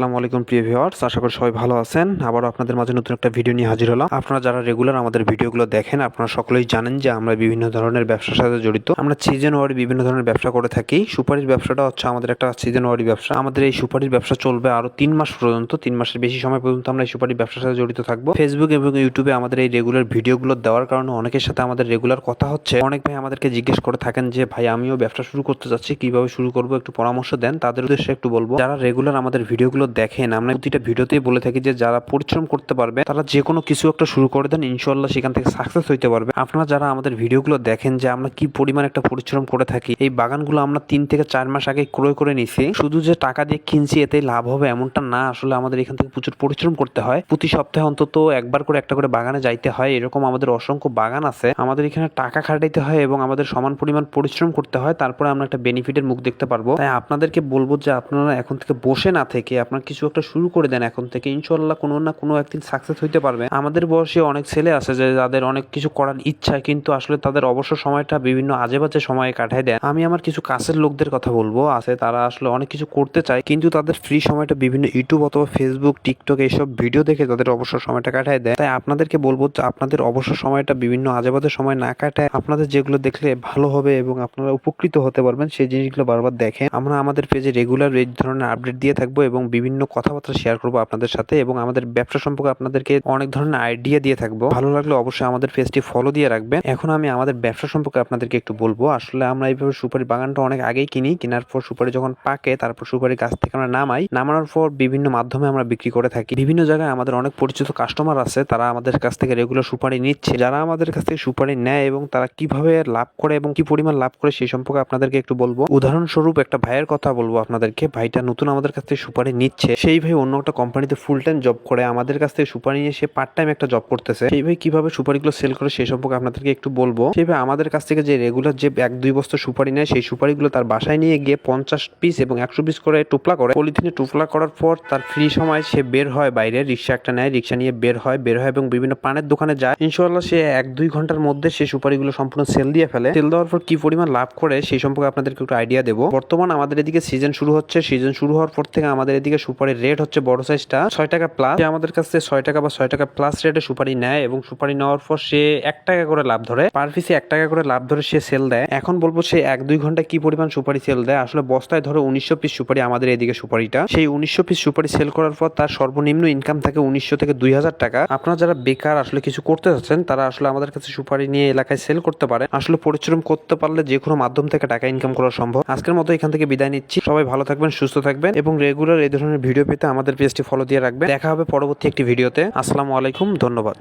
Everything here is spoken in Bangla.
আসসালামু আলাইকুম প্রিয় ভিউয়ার্স, আশা করি সবাই ভালো আছেন। আবারও আপনাদের মাঝে নতুন একটা ভিডিও নিয়ে হাজির হলাম। আপনারা যারা রেগুলার আমাদের ভিডিওগুলো দেখেন, আপনারা সকলেই জানেন যে আমরা বিভিন্ন ধরনের ব্যবসার সাথে জড়িত। আমরা সিজন ওয়ারি বিভিন্ন ধরনের ব্যবসা করে থাকি। সুপারির ব্যবসাটা হচ্ছে আমাদের একটা সিজন ওয়ারি ব্যবসা। আমাদের এই সুপারির ব্যবসা চলবে আরো 3 মাস পর্যন্ত। 3 মাসের বেশি সময় পর্যন্ত আমরা এই সুপারির ব্যবসার সাথে জড়িত থাকবো। ফেসবুক এবং ইউটিউবে আমাদের এই রেগুলার ভিডিওগুলো দেওয়ার কারণে অনেকের সাথে আমাদের রেগুলার কথা হচ্ছে। অনেক ভাই আমাদেরকে জিজ্ঞেস করে থাকেন যে ভাই আমিও ব্যবসা শুরু করতে যাচ্ছি, কিভাবে শুরু করবো, একটু পরামর্শ দেন। তাদের উদ্দেশ্যে একটু বলবো, যারা রেগুলার আমাদের ভিডিওগুলো দেখেন, আমরা প্রতিটা ভিডিওতেই বলে থাকি যে যারা পরিশ্রম করতে পারবে তারা যে কোনো কিছু একটা শুরু করে দেন, ইনশাআল্লাহ সেখান থেকে সাকসেস হইতে পারবে। আপনারা যারা আমাদের ভিডিওগুলো দেখেন যে আমরা কি পরিমাণ একটা পরিশ্রম করে থাকি। এই বাগানগুলো আমরা 3 থেকে 4 মাস আগে ক্রয় করে নিছি। শুধু যে টাকা দিয়ে কিনছি এতেই লাভ হবে এমনটা না, আসলে আমাদের এখান থেকে প্রচুর পরিশ্রম করতে হয়। প্রতি সপ্তাহে অন্তত একবার করে একটা করে বাগানে যাইতে হয়। এরকম আমাদের অসংখ্য বাগান আছে। আমাদের এখানে টাকা খাটাইতে হয় এবং আমাদের সমান পরিমাণ পরিশ্রম করতে হয়, তারপরে আমরা একটা বেনিফিটের মুখ দেখতে পারবো। তাই আপনাদেরকে বলবো যে আপনারা এখন থেকে বসে না থেকে আপনার কিছু একটা শুরু করে দেন। এখন থেকে ইনশাআল্লাহ কোনো না কোনো একদিন সাকসেস হইতে পারবে। আমাদের বয়সে অনেক ছেলে আছে যে যাদের অনেক কিছু করার ইচ্ছা, কিন্তু আসলে তাদের অবসর সময়টা বিভিন্ন আজে বাজে সময়ে কাটায় দেয়। আমি আমার কিছু কাছের লোকদের কথা বলবো, আছে তারা আসলে অনেক কিছু করতে চায়, কিন্তু তাদের ফ্রি সময়টা বিভিন্ন ইউটিউব অথবা ফেসবুক, টিকটক এইসব ভিডিও দেখে তাদের অবসর সময়টা কাটায় দেয়। তাই আপনাদেরকে বলবো যে আপনাদের অবসর সময়টা বিভিন্ন আজে বাজে সময় না কাটায় আপনাদের যেগুলো দেখলে ভালো হবে এবং আপনারা উপকৃত হতে পারবেন সেই জিনিসগুলো বারবার দেখেন। আমরা আমাদের পেজে রেগুলার এই ধরনের আপডেট দিয়ে থাকবো এবং বিভিন্ন কথাবার্তা শেয়ার করবো আপনাদের সাথে, এবং আমাদের ব্যবসা সম্পর্কে আপনাদেরকে অনেক ধরনের আইডিয়া দিয়ে থাকবো। ভালো লাগলে অবশ্যই আমাদের পেজটি ফলো দিয়ে রাখবেন। এখন আমি আমাদের ব্যবসা সম্পর্কে আপনাদেরকে একটু বলবো। আসলে আমরা এইভাবে সুপারি বাগানটা অনেক আগেই কিনি। কেনার পর সুপারি যখন পাকে, তারপর সুপারি গাছ থেকে আমরা নামাই। নামানোর পর বিভিন্ন মাধ্যমে আমরা বিক্রি করে থাকি। বিভিন্ন জায়গায় আমাদের অনেক পরিচিত কাস্টমার আছে, তারা আমাদের কাছ থেকে রেগুলার সুপারি নিচ্ছে। যারা আমাদের কাছ থেকে সুপারি নেয় এবং তারা কিভাবে লাভ করে এবং কি পরিমাণ লাভ করে সেই সম্পর্কে আপনাদেরকে একটু বলবো। উদাহরণস্বরূপ একটা ভাইয়ের কথা বলবো আপনাদেরকে। ভাইটা নতুন আমাদের কাছ থেকে সুপারি নিচ্ছে। সেই ভাই অন্য একটা কোম্পানিতে ফুল টাইম জব করে, আমাদের কাছ থেকে সুপারি নিয়ে সে পার্ট টাইম একটা জব করতেছে। সেই ভাই কিভাবে সুপারিগুলো সেল করে সেই সম্পর্কে আপনাদেরকে একটু বলবো। সেই ভাই আমাদের কাছ থেকে যে রেগুলার যে 1-2 বস্তা সুপারি নেয়, সেই সুপারিগুলো তার বাসায় নিয়ে গিয়ে 50 পিস এবং 100 পিস করে টুপলা করে, পলিথিনে টুপলা করার পর তার ফ্রি সময় সে বের হয় বাইরে, রিক্সা একটা নেয়, রিক্সা নিয়ে বের হয় এবং বিভিন্ন পানের দোকানে যায়। ইনশাআল্লাহ সে 1-2 ঘন্টার মধ্যে সে সুপারিগুলো সম্পূর্ণ সেল দিয়ে ফেলে। সেল দেওয়ার পর কি পরিমাণ লাভ করে সেই সম্পর্কে আপনাদেরকে একটু আইডিয়া দেবো। বর্তমান আমাদের এদিকে সিজন শুরু হচ্ছে। সিজন শুরু হওয়ার পর থেকে আমাদের এদিকে সুপারির রেট হচ্ছে বড় সাইজটা 6 টাকা প্লাস। সে আমাদের কাছে 6 টাকা বা 6 টাকা প্লাস রেটে সুপারি নেয় এবং সুপারি নেওয়ার পর সে 1 টাকা করে লাভ ধরে, পার পিসে 1 টাকা করে লাভ ধরে সে সেল দেয়। এখন বলবো সে 1-2 ঘন্টায় কি পরিমাণ সুপারি সেল দেয়। আসলে বস্তায় ধরো 1900 পিস সুপারি আমাদের এদিকে সুপারিটা। সেই 1900 পিস সুপারি সেল করার পর তার সর্বনিম্ন ইনকাম থাকে 1900 থেকে 2000 টাকা। আপনারা যারা বেকার আসলে কিছু করতে চাচ্ছেন, তারা আসলে আমাদের কাছে সুপারি নিয়ে এলাকায় সেল করতে পারে। আসলে পরিশ্রম করতে পারলে যে কোনো মাধ্যম থেকে টাকা ইনকাম করা সম্ভব। আজকের মতো এখান থেকে বিদায় নিচ্ছি। সবাই ভালো থাকবেন, সুস্থ থাকবেন এবং রেগুলার এই ধরনের ভিডিও পেতে আমাদের পেজটি ফলো দিয়ে রাখবেন। দেখা হবে পরবর্তী একটি ভিডিওতে। আসসালামু আলাইকুম, ধন্যবাদ।